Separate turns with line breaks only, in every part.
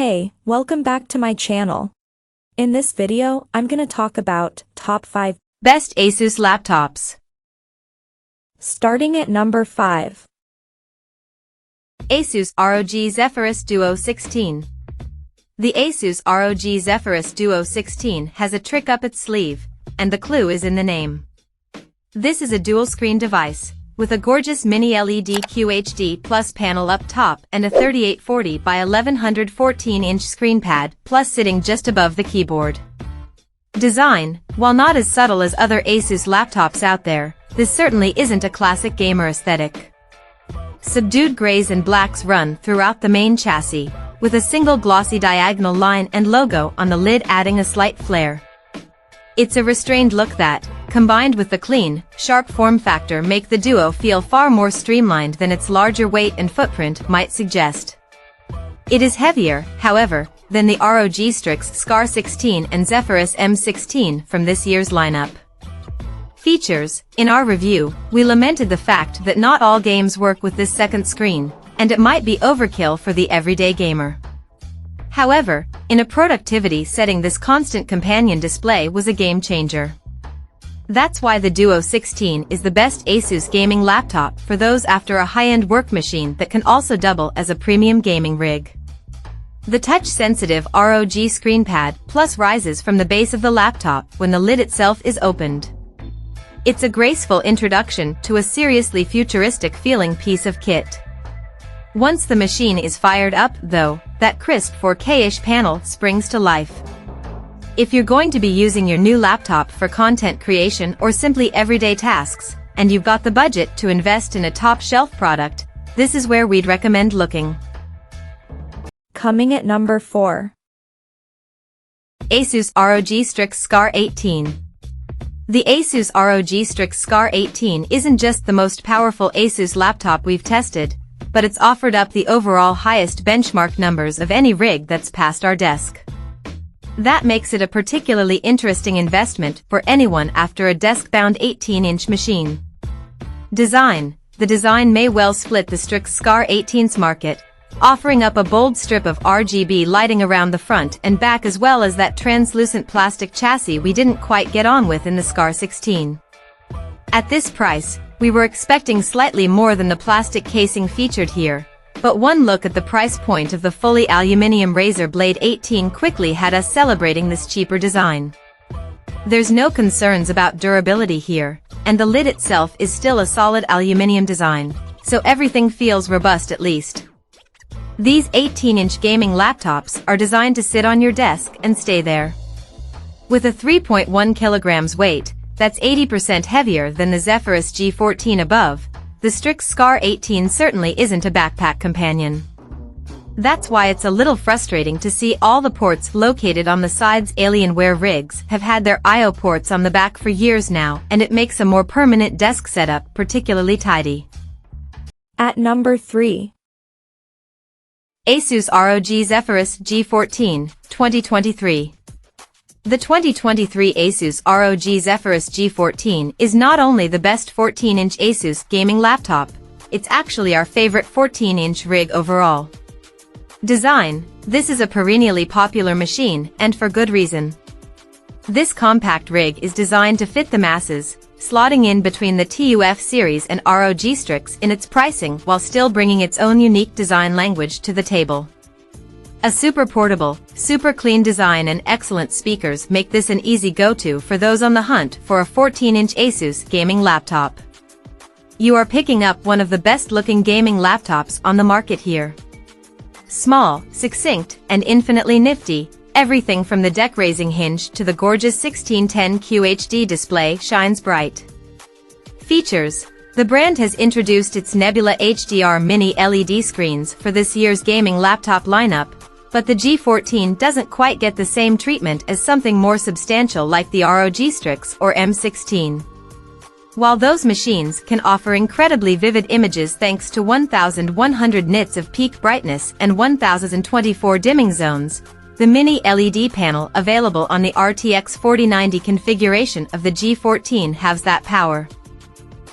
Hey, welcome back to my channel. In this video, I'm gonna talk about top 5
best Asus laptops.
Starting at number 5.
Asus ROG Zephyrus Duo 16. The Asus ROG Zephyrus Duo 16 has a trick up its sleeve, and the clue is in the name. This is a dual-screen device, with a gorgeous mini LED QHD Plus panel up top and a 3840 by 1114-inch screen pad plus sitting just above the keyboard. Design, while not as subtle as other Asus laptops out there, this certainly isn't a classic gamer aesthetic. Subdued grays and blacks run throughout the main chassis, with a single glossy diagonal line and logo on the lid adding a slight flair. It's a restrained look that, combined with the clean, sharp form factor, make the Duo feel far more streamlined than its larger weight and footprint might suggest. It is heavier, however, than the ROG Strix Scar 16 and Zephyrus M16 from this year's lineup. Features: in our review, we lamented the fact that not all games work with this second screen, and it might be overkill for the everyday gamer. However, in a productivity setting, this constant companion display was a game changer. That's why the Duo 16 is the best Asus gaming laptop for those after a high-end work machine that can also double as a premium gaming rig. The touch-sensitive ROG screen pad plus rises from the base of the laptop when the lid itself is opened. It's a graceful introduction to a seriously futuristic-feeling piece of kit. Once the machine is fired up, though, that crisp 4K-ish panel springs to life. If you're going to be using your new laptop for content creation or simply everyday tasks, and you've got the budget to invest in a top-shelf product, this is where we'd recommend looking.
Coming at number 4.
Asus ROG Strix Scar 18. The Asus ROG Strix Scar 18 isn't just the most powerful Asus laptop we've tested, but it's offered up the overall highest benchmark numbers of any rig that's passed our desk. That makes it a particularly interesting investment for anyone after a desk-bound 18-inch machine. Design: the design may well split the Strix Scar 18's market, offering up a bold strip of RGB lighting around the front and back, as well as that translucent plastic chassis we didn't quite get on with in the Scar 16. At this price, we were expecting slightly more than the plastic casing featured here, but one look at the price point of the fully aluminum Razor Blade 18 quickly had us celebrating this cheaper design. There's no concerns about durability here, and the lid itself is still a solid aluminum design, so everything feels robust at least. These 18-inch gaming laptops are designed to sit on your desk and stay there. With a 3.1 kilograms weight, that's 80% heavier than the Zephyrus G14 above, the Strix Scar 18 certainly isn't a backpack companion. That's why it's a little frustrating to see all the ports located on the sides. Alienware rigs have had their I/O ports on the back for years now, and it makes a more permanent desk setup particularly tidy.
At number 3.
Asus ROG Zephyrus G14, 2023. The 2023 Asus ROG Zephyrus G14 is not only the best 14-inch Asus gaming laptop, it's actually our favorite 14-inch rig overall. Design: this is a perennially popular machine, and for good reason. This compact rig is designed to fit the masses, slotting in between the TUF series and ROG Strix in its pricing while still bringing its own unique design language to the table. A super portable, super clean design and excellent speakers make this an easy go-to for those on the hunt for a 14-inch Asus gaming laptop. You are picking up one of the best-looking gaming laptops on the market here. Small, succinct, and infinitely nifty, everything from the deck-raising hinge to the gorgeous 1610 QHD display shines bright. Features: the brand has introduced its Nebula HDR mini LED screens for this year's gaming laptop lineup, but the G14 doesn't quite get the same treatment as something more substantial like the ROG Strix or M16. While those machines can offer incredibly vivid images thanks to 1100 nits of peak brightness and 1024 dimming zones, the mini LED panel available on the RTX 4090 configuration of the G14 has that power.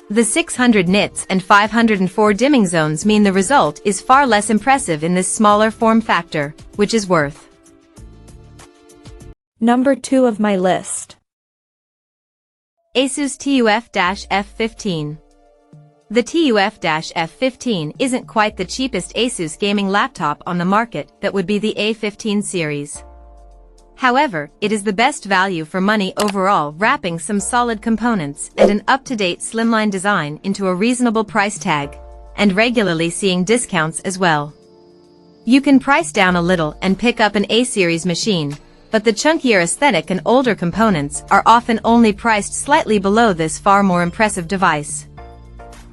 The 600 nits and 504 dimming zones mean the result is far less impressive in this smaller form factor, which is worth.
Number 2 of my list.
Asus TUF-F15. The TUF-F15 isn't quite the cheapest Asus gaming laptop on the market that would be the A15 series. However, it is the best value for money overall, wrapping some solid components and an up-to-date slimline design into a reasonable price tag, and regularly seeing discounts as well. You can price down a little and pick up an A-series machine, but the chunkier aesthetic and older components are often only priced slightly below this far more impressive device.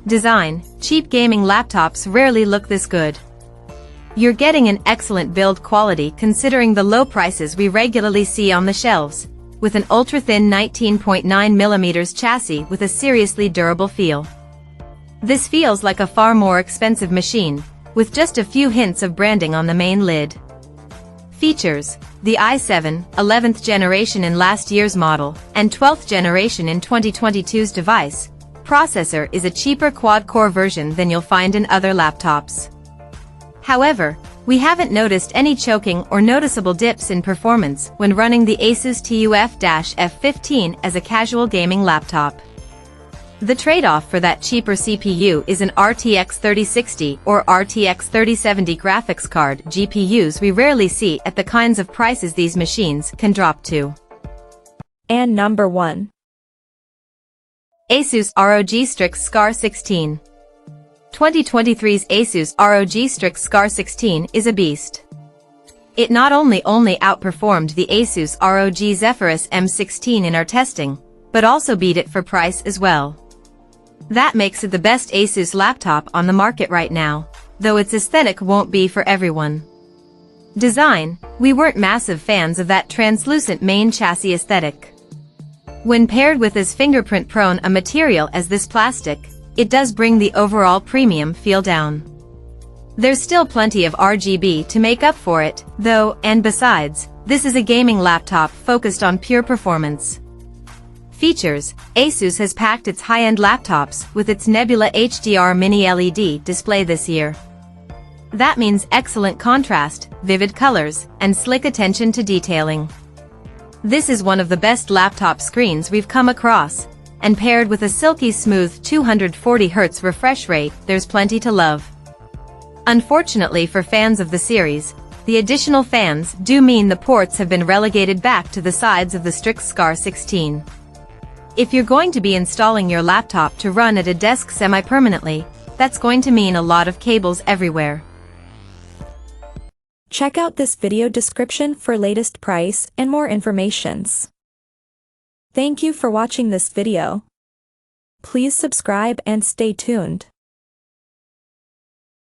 Design: cheap gaming laptops rarely look this good. You're getting an excellent build quality considering the low prices we regularly see on the shelves, with an ultra-thin 19.9mm chassis with a seriously durable feel. This feels like a far more expensive machine, with just a few hints of branding on the main lid. Features: the i7, 11th generation in last year's model, and 12th generation in 2022's device. Processor is a cheaper quad-core version than you'll find in other laptops. However, we haven't noticed any choking or noticeable dips in performance when running the Asus TUF-F15 as a casual gaming laptop. The trade-off for that cheaper CPU is an RTX 3060 or RTX 3070 graphics card, GPUs we rarely see at the kinds of prices these machines can drop to.
And number 1.
Asus ROG Strix Scar 16. 2023's Asus ROG Strix Scar 16 is a beast. It not only outperformed the Asus ROG Zephyrus M16 in our testing, but also beat it for price as well. That makes it the best Asus laptop on the market right now, though its aesthetic won't be for everyone. Design: we weren't massive fans of that translucent main chassis aesthetic. When paired with as fingerprint-prone a material as this plastic, it does bring the overall premium feel down. There's still plenty of RGB to make up for it, though, and besides, this is a gaming laptop focused on pure performance. Features: Asus has packed its high-end laptops with its Nebula HDR mini LED display this year. That means excellent contrast, vivid colors, and slick attention to detailing. This is one of the best laptop screens we've come across, and paired with a silky smooth 240Hz refresh rate, there's plenty to love. Unfortunately for fans of the series, the additional fans do mean the ports have been relegated back to the sides of the Strix Scar 16. If you're going to be installing your laptop to run at a desk semi-permanently, that's going to mean a lot of cables everywhere.
Check out this video description for latest price and more informations. Thank you for watching this video. Please subscribe and stay tuned.